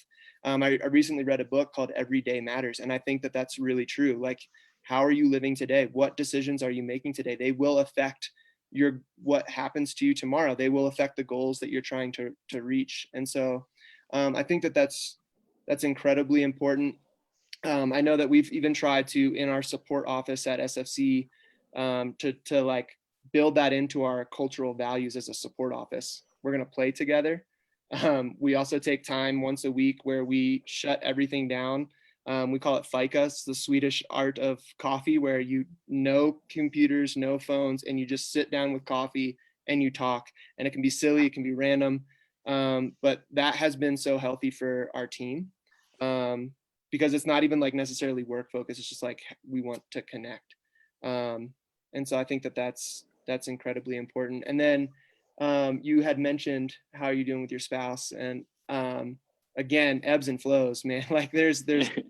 Speaker 3: I recently read a book called Every Day Matters. And I think that that's really true. Like, how are you living today? What decisions are you making today? They will affect what happens to you tomorrow. They will affect the goals that you're trying to reach. And so I think that that's incredibly important. I know that we've even tried to, in our support office at SFC, to like build that into our cultural values as a support office. We're going to play together. We also take time once a week where we shut everything down. We call it fika. It's the Swedish art of coffee, where no computers, no phones, and you just sit down with coffee and you talk. And it can be silly, it can be random, but that has been so healthy for our team, because it's not even like necessarily work focused. It's just like we want to connect, and so I think that that's incredibly important. And then you had mentioned how you're doing with your spouse, and again, ebbs and flows, man. Like there's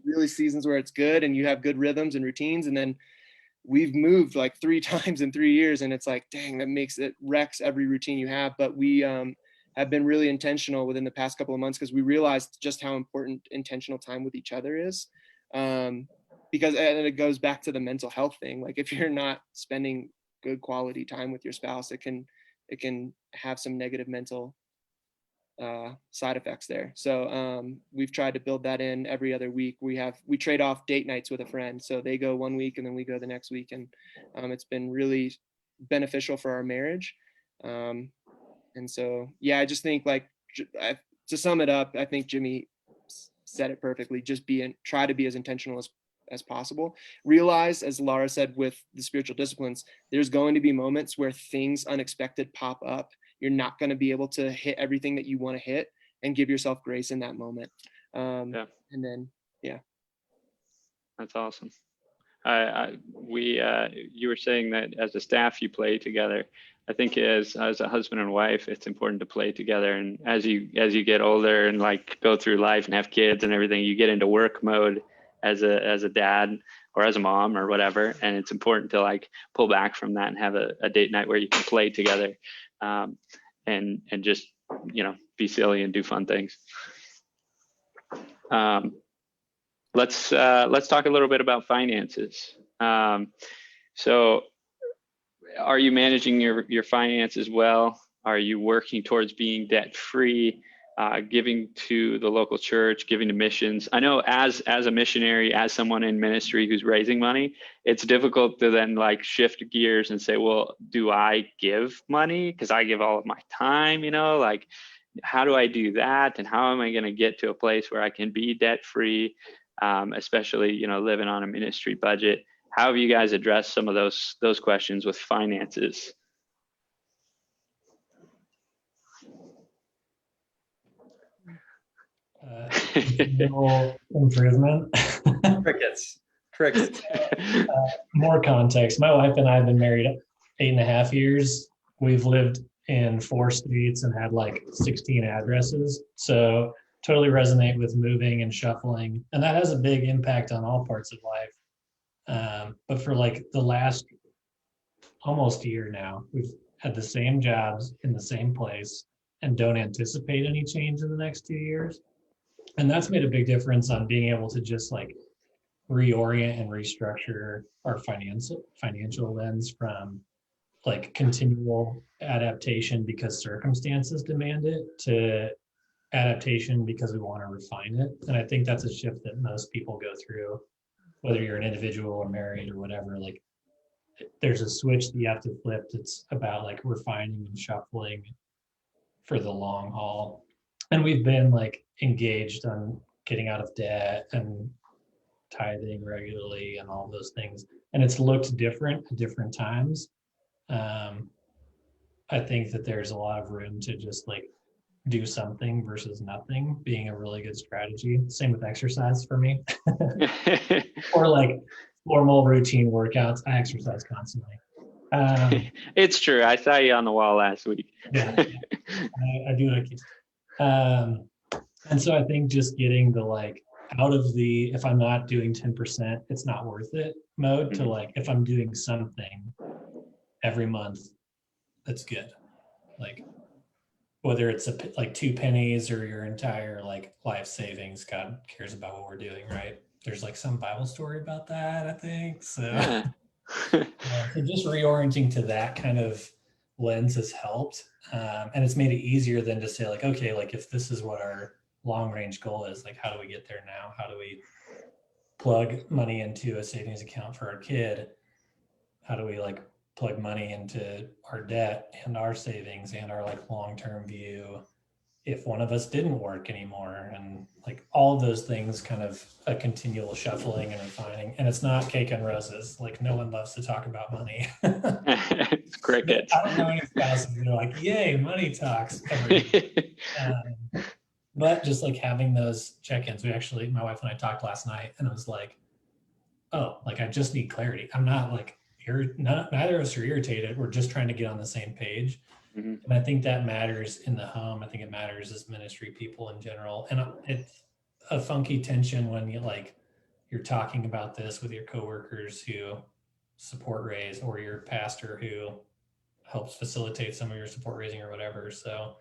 Speaker 3: really seasons where it's good and you have good rhythms and routines, and then we've moved like 3 times in 3 years, and it's like, dang, that wrecks every routine you have. But we have been really intentional within the past couple of months, because we realized just how important intentional time with each other is, because and it goes back to the mental health thing. Like if you're not spending good quality time with your spouse, it can have some negative mental side effects there. So we've tried to build that in every other week. We trade off date nights with a friend. So they go one week and then we go the next week. And it's been really beneficial for our marriage. And so, yeah, I just think like, to sum it up, I think Jimmy said it perfectly. Just try to be as intentional as possible. Realize, as Laura said, with the spiritual disciplines, there's going to be moments where things unexpected pop up. You're not going to be able to hit everything that you want to hit, and give yourself grace in that moment. And then, yeah. That's
Speaker 1: awesome. You were saying that as a staff, you play together. I think as a husband and wife, it's important to play together. And as you get older and like go through life and have kids and everything, you get into work mode as a dad or as a mom or whatever. And it's important to like pull back from that and have a date night where you can play together, and just, be silly and do fun things. Let's talk a little bit about finances. So are you managing your finances well? Are you working towards being debt free? Giving to the local church, giving to missions. I know as a missionary, as someone in ministry who's raising money, it's difficult to then like shift gears and say, well, do I give money? Because I give all of my time, like how do I do that? And how am I going to get to a place where I can be debt free, especially, living on a ministry budget? How have you guys addressed some of those questions with finances?
Speaker 4: Continual improvement.
Speaker 5: Crickets.
Speaker 4: More context. My wife and I have been married 8.5 years. We've lived in 4 states and had like 16 addresses. So totally resonate with moving and shuffling. And that has a big impact on all parts of life. But for like the last almost year now, we've had the same jobs in the same place and don't anticipate any change in the next 2 years. And that's made a big difference on being able to just like reorient and restructure our financial lens from like continual adaptation because circumstances demand it to adaptation because we want to refine it. And I think that's a shift that most people go through, whether you're an individual or married or whatever. Like there's a switch that you have to flip. It's about like refining and shuffling for the long haul. And we've been like engaged on getting out of debt and tithing regularly and all those things. And it's looked different at different times. I think that there's a lot of room to just like do something versus nothing being a really good strategy. Same with exercise for me. Or like formal routine workouts. I exercise constantly.
Speaker 1: It's true. I saw you on the wall last week.
Speaker 4: Yeah, I do what I can. And so I think just getting the like out of the, if I'm not doing 10%, it's not worth it mode to like, if I'm doing something every month, that's good. Like whether it's like 2 pennies or your entire like life savings, God cares about what we're doing, right? There's like some Bible story about that, I think. So, so just reorienting to that kind of lens has helped. And it's made it easier than to say like, okay, like if this is what our long range goal is, like, how do we get there now? How do we plug money into a savings account for our kid? How do we like plug money into our debt and our savings and our like long-term view if one of us didn't work anymore? And like all of those things, kind of a continual shuffling and refining. And it's not cake and roses. Like no one loves to talk about money.
Speaker 1: It's crickets.
Speaker 4: I don't know any spouses who are like, yay, money talks. But just like having those check-ins, my wife and I talked last night and it was like, oh, like I just need clarity. I'm not like, neither of us are irritated. We're just trying to get on the same page. And I think that matters in the home. I think it matters as ministry people in general. And it's a funky tension when you're talking about this with your coworkers who support raise or your pastor who helps facilitate some of your support raising or whatever. So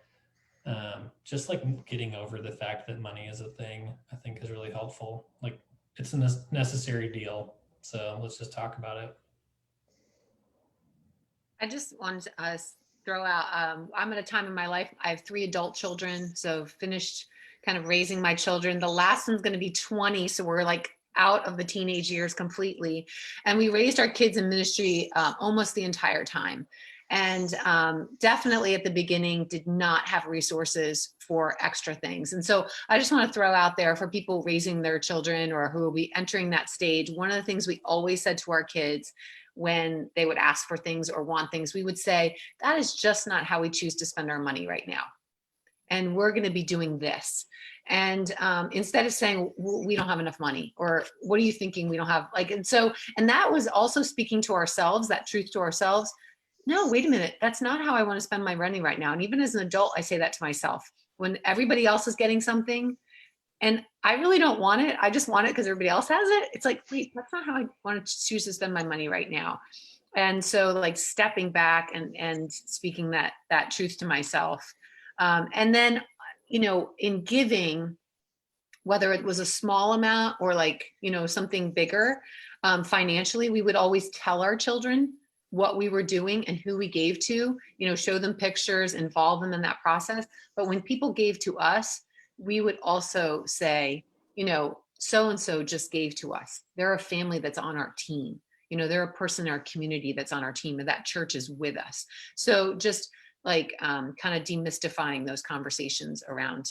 Speaker 4: just like getting over the fact that money is a thing, I think is really helpful. Like it's a necessary deal. So let's just talk about it.
Speaker 2: I just wanted to throw out, I'm at a time in my life, I have 3 adult children, so finished kind of raising my children. The last one's going to be 20, so we're like out of the teenage years completely. And we raised our kids in ministry almost the entire time. And definitely at the beginning did not have resources for extra things. And so I just want to throw out there for people raising their children or who will be entering that stage, one of the things we always said to our kids when they would ask for things or want things, we would say, that is just not how we choose to spend our money right now. And we're going to be doing this. And instead of saying, we don't have enough money, or what are you thinking we don't have? And that was also speaking to ourselves, that truth to ourselves. No, wait a minute. That's not how I want to spend my money right now. And even as an adult, I say that to myself when everybody else is getting something and I really don't want it. I just want it because everybody else has it. It's like, wait, that's not how I want to choose to spend my money right now. And so like stepping back and speaking that truth to myself. And then, in giving, whether it was a small amount or something bigger, financially, we would always tell our children what we were doing and who we gave to, show them pictures, involve them in that process. But when people gave to us, we would also say, so-and-so just gave to us. They're a family that's on our team. They're a person in our community that's on our team, and that church is with us. So just like kind of demystifying those conversations around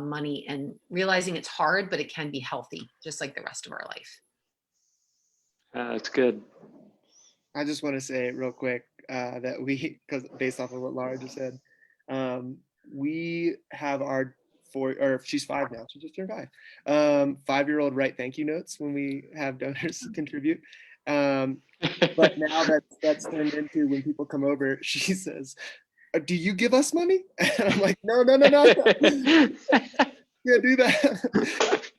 Speaker 2: money and realizing it's hard, but it can be healthy, just like the rest of our life.
Speaker 1: That's good.
Speaker 3: I just want to say real quick that because based off of what Laura just said, we have our she's 5 now. She just turned 5. 5-year-old write thank you notes when we have donors contribute. But now that's turned into when people come over, she says, "Do you give us money?" And I'm like, no. Can't do that.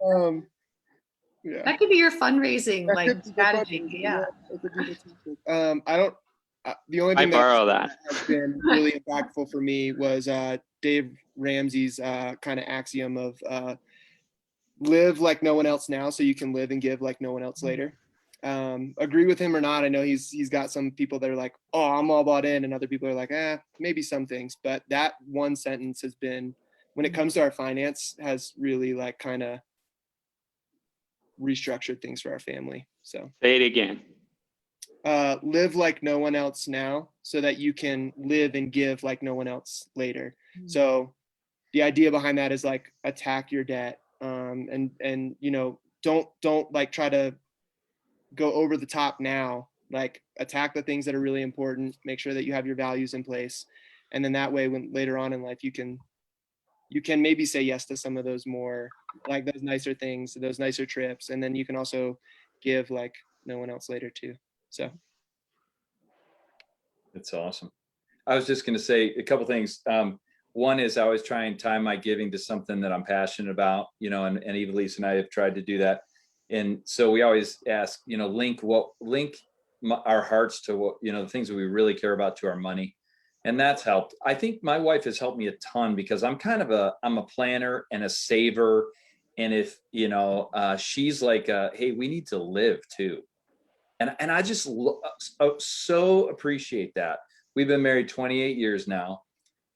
Speaker 3: Yeah.
Speaker 2: That could be your fundraising
Speaker 3: That
Speaker 2: like
Speaker 3: could be the
Speaker 2: strategy.
Speaker 3: fundraiser,
Speaker 2: Yeah.
Speaker 3: that could be the tactic. I don't. The only
Speaker 1: I
Speaker 3: thing
Speaker 1: borrow that.
Speaker 3: has been really impactful for me was Dave Ramsey's kind of axiom of live like no one else now, so you can live and give like no one else later. Agree with him or not, I know he's got some people that are like, oh, I'm all bought in, and other people are like, maybe some things. But that one sentence has been, when it comes to our finance, has really like kind of restructured things for our family. So
Speaker 1: Say it again.
Speaker 3: live like no one else now, so that you can live and give like no one else later. So the idea behind that is like attack your debt, and don't like try to go over the top now. Like attack the things that are really important, make sure that you have your values in place, and then that way when later on in life you can maybe say yes to some of those more, like those nicer things, those nicer trips, and then you can also give like no one else later too. So
Speaker 5: That's awesome. I was just going to say a couple things. One is I always try and tie my giving to something that I'm passionate about, and Evelise and I have tried to do that. And so we always ask, link our hearts to what, the things that we really care about to our money. And that's helped. I think my wife has helped me a ton because I'm a planner and a saver. And if, she's like, hey, we need to live too. And I just so appreciate that. We've been married 28 years now.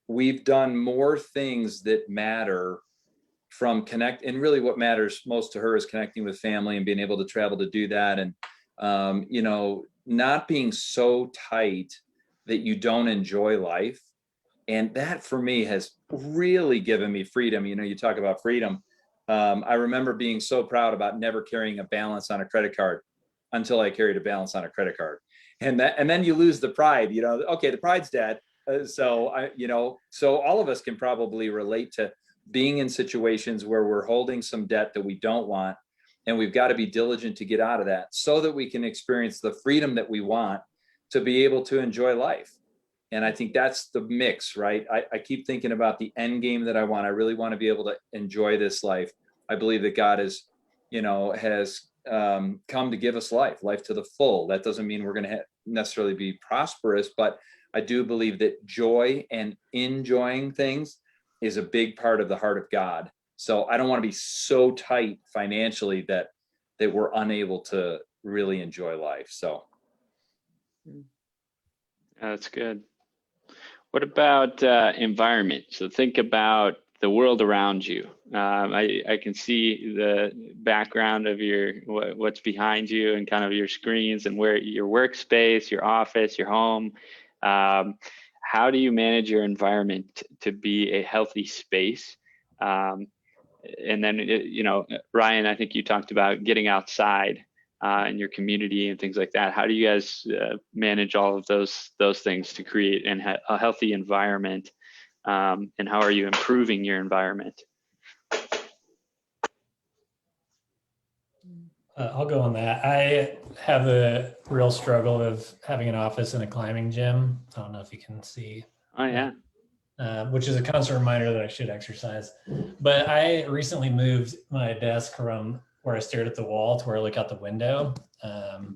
Speaker 5: We've done more things that matter from connect. And really what matters most to her is connecting with family and being able to travel to do that. And, not being so tight that you don't enjoy life. And that for me has really given me freedom. You talk about freedom. I remember being so proud about never carrying a balance on a credit card until I carried a balance on a credit card. And then you lose the pride, okay, the pride's dead. So all of us can probably relate to being in situations where we're holding some debt that we don't want. And we've got to be diligent to get out of that so that we can experience the freedom that we want to be able to enjoy life. And I think that's the mix, right? I keep thinking about the end game that I want. I really want to be able to enjoy this life. I believe that God has come to give us life to the full. That doesn't mean we're going to necessarily be prosperous, but I do believe that joy and enjoying things is a big part of the heart of God. So I don't want to be so tight financially that we're unable to really enjoy life. So
Speaker 1: That's good. What about environment? So think about the world around you. I can see the background of what's behind you and kind of your screens and where your workspace, your office, your home. How do you manage your environment to be a healthy space? And then, Ryan, I think you talked about getting outside in your community and things like that. How do you guys manage all of those things to create a healthy environment? And how are you improving your environment?
Speaker 4: I'll go on that. I have a real struggle of having an office in a climbing gym. I don't know if you can see.
Speaker 1: Oh, yeah.
Speaker 4: Which is a constant reminder that I should exercise. But I recently moved my desk from where I stared at the wall to where I look out the window. And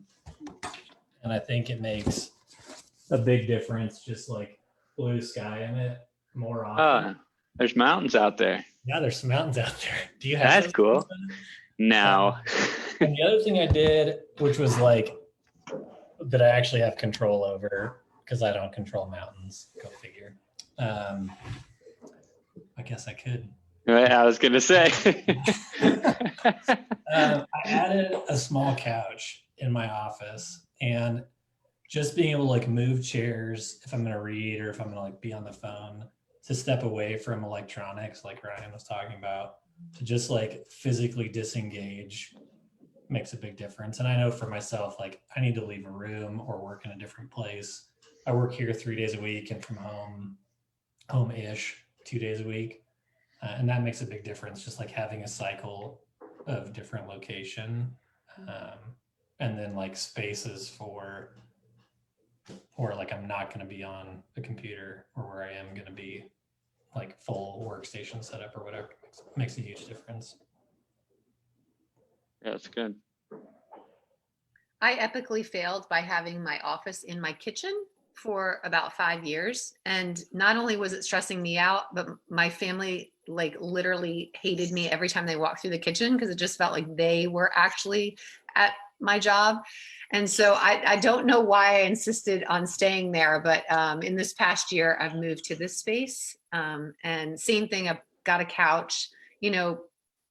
Speaker 4: I think it makes a big difference, just like blue sky in it more often.
Speaker 1: There's mountains out there.
Speaker 4: Yeah, there's some mountains out there. Do you have
Speaker 1: That's
Speaker 4: those?
Speaker 1: cool. No.
Speaker 4: And the other thing I did, which was like that I actually have control over because I don't control mountains, go figure. I guess I could.
Speaker 1: I was going to say.
Speaker 4: I added a small couch in my office, and just being able to like move chairs if I'm going to read or if I'm going to like be on the phone, to step away from electronics like Ryan was talking about, to just like physically disengage makes a big difference. And I know for myself, like I need to leave a room or work in a different place. I work here 3 days a week and from home-ish 2 days a week. And that makes a big difference, just like having a cycle of different location. And then like spaces for, or like I'm not going to be on a computer, or where I am going to be like full workstation setup or whatever, makes a huge difference.
Speaker 1: Yeah, that's good.
Speaker 2: I epically failed by having my office in my kitchen for about 5 years. And not only was it stressing me out, but my family like literally hated me every time they walked through the kitchen, because it just felt like they were actually at my job. And so I don't know why I insisted on staying there, but in this past year, I've moved to this space. And same thing, I've got a couch,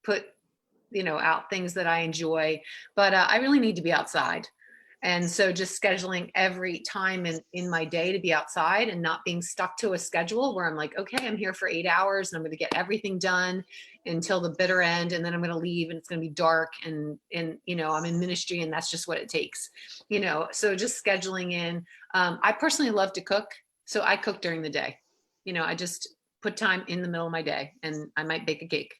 Speaker 2: put, out things that I enjoy, but I really need to be outside. And so just scheduling every time in my day to be outside and not being stuck to a schedule where I'm like, okay, I'm here for 8 hours and I'm going to get everything done until the bitter end. And then I'm going to leave and it's going to be dark and I'm in ministry and that's just what it takes, so just scheduling in. I personally love to cook. So I cook during the day. I just put time in the middle of my day and I might bake a cake,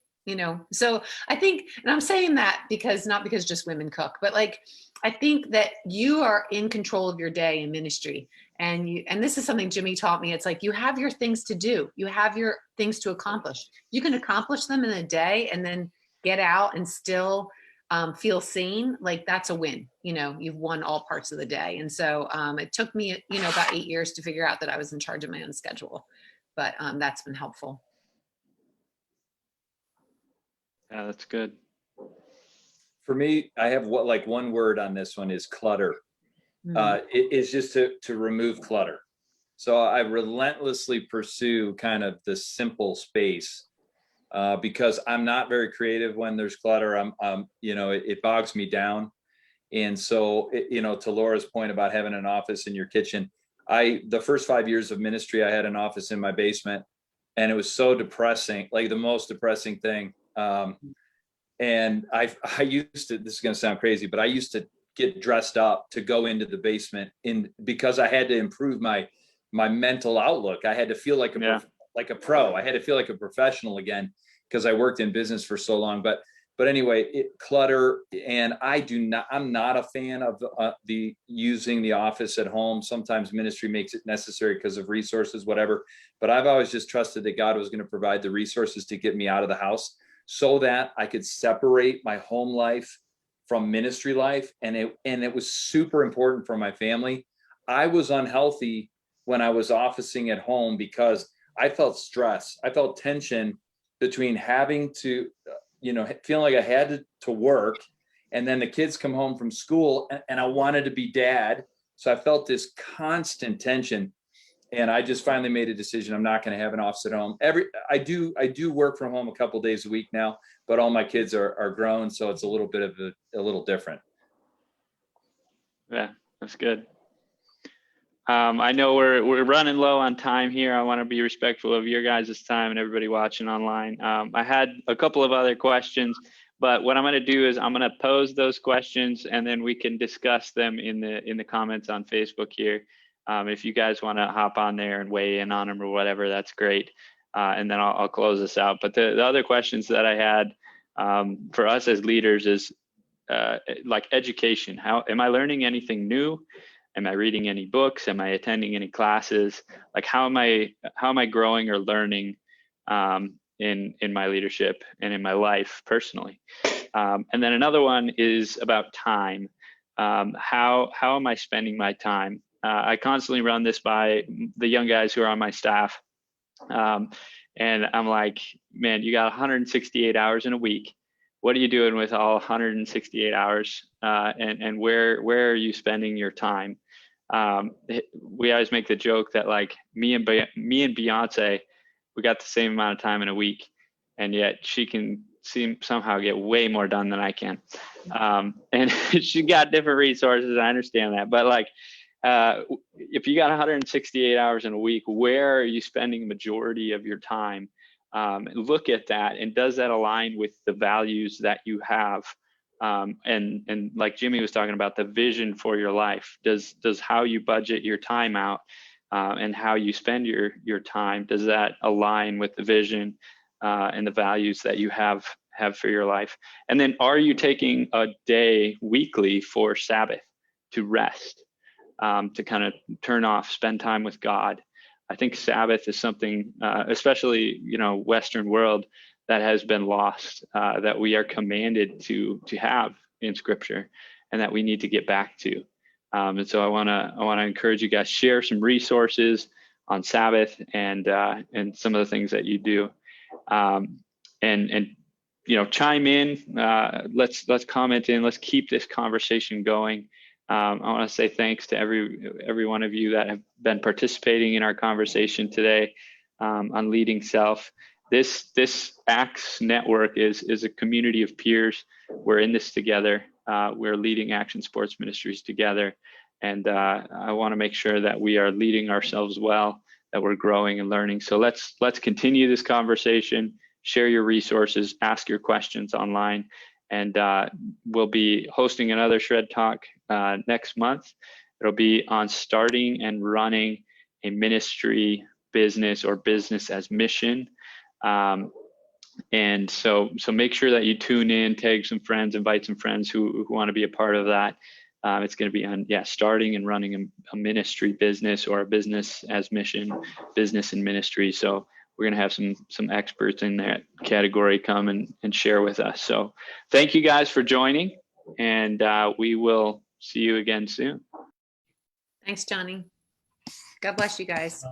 Speaker 2: so I think, and I'm saying that not because just women cook, but like, I think that you are in control of your day in ministry. And this is something Jimmy taught me. It's like, you have your things to do. You have your things to accomplish. You can accomplish them in a day and then get out and still feel sane. Like that's a win. You've won all parts of the day. And so it took me, about 8 years to figure out that I was in charge of my own schedule, but that's been helpful.
Speaker 1: Yeah, that's good.
Speaker 5: For me, I have one word on this one is clutter. It is just to remove clutter. So I relentlessly pursue kind of the simple space because I'm not very creative when there's clutter. It bogs me down. And so, to Laura's point about having an office in your kitchen, the first 5 years of ministry, I had an office in my basement, and it was so depressing, like the most depressing thing. And I used to, this is going to sound crazy, but I used to get dressed up to go into the basement because I had to improve my mental outlook. I had to feel like a pro. I had to feel like a professional again because I worked in business for so long. But anyway, clutter, and I'm not a fan of the using the office at home. Sometimes ministry makes it necessary because of resources, whatever. But I've always just trusted that God was going to provide the resources to get me out of the house, so that I could separate my home life from ministry life. And it was super important for my family. I was unhealthy when I was officing at home because I felt stress. I felt tension between having to, feeling like I had to work, and then the kids come home from school and I wanted to be dad. So I felt this constant tension. And I just finally made a decision. I'm not going to have an office at home. I do work from home a couple days a week now, but all my kids are grown, so it's a little bit of a little different.
Speaker 1: Yeah, that's good. I know we're running low on time here. I want to be respectful of your guys' time and everybody watching online. I had a couple of other questions, but what I'm going to do is I'm going to pose those questions and then we can discuss them in the comments on Facebook here. If you guys want to hop on there and weigh in on them or whatever, that's great. And then I'll close this out. But the other questions that I had for us as leaders is like education. How am I learning anything new? Am I reading any books? Am I attending any classes? Like how am I growing or learning in my leadership and in my life personally? And then another one is about time. How am I spending my time? I constantly run this by the young guys who are on my staff. And I'm like, man, you got 168 hours in a week. What are you doing with all 168 hours? And where are you spending your time? We always make the joke that like me and Beyonce, we got the same amount of time in a week, and yet she can somehow get way more done than I can. And she got different resources. I understand that, but like, if you got 168 hours in a week, where are you spending the majority of your time? Look at that, and does that align with the values that you have? And like Jimmy was talking about, the vision for your life. Does how you budget your time out and how you spend your time, does that align with the vision and the values that you have for your life? And then, are you taking a day weekly for Sabbath to rest, to kind of turn off, spend time with God? I think Sabbath is something, especially, Western world, that has been lost, that we are commanded to have in Scripture, and that we need to get back to. And so I want to encourage you guys, share some resources on Sabbath and some of the things that you do, and chime in. Let's comment in. Let's keep this conversation going. I want to say thanks to every one of you that have been participating in our conversation today on Leading Self. This ACTS network is a community of peers. We're in this together. We're leading Action Sports Ministries together. And I want to make sure that we are leading ourselves well, that we're growing and learning. So let's continue this conversation, share your resources, ask your questions online. And we'll be hosting another Shred Talk next month. It'll be on starting and running a ministry business or business as mission. And so make sure that you tune in, tag some friends, invite some friends who want to be a part of that. It's going to be on, starting and running a ministry business or a business as mission, business and ministry. So we're going to have some experts in that category come and share with us. So thank you guys for joining, and we will see you again soon.
Speaker 2: Thanks, Johnny. God bless you guys.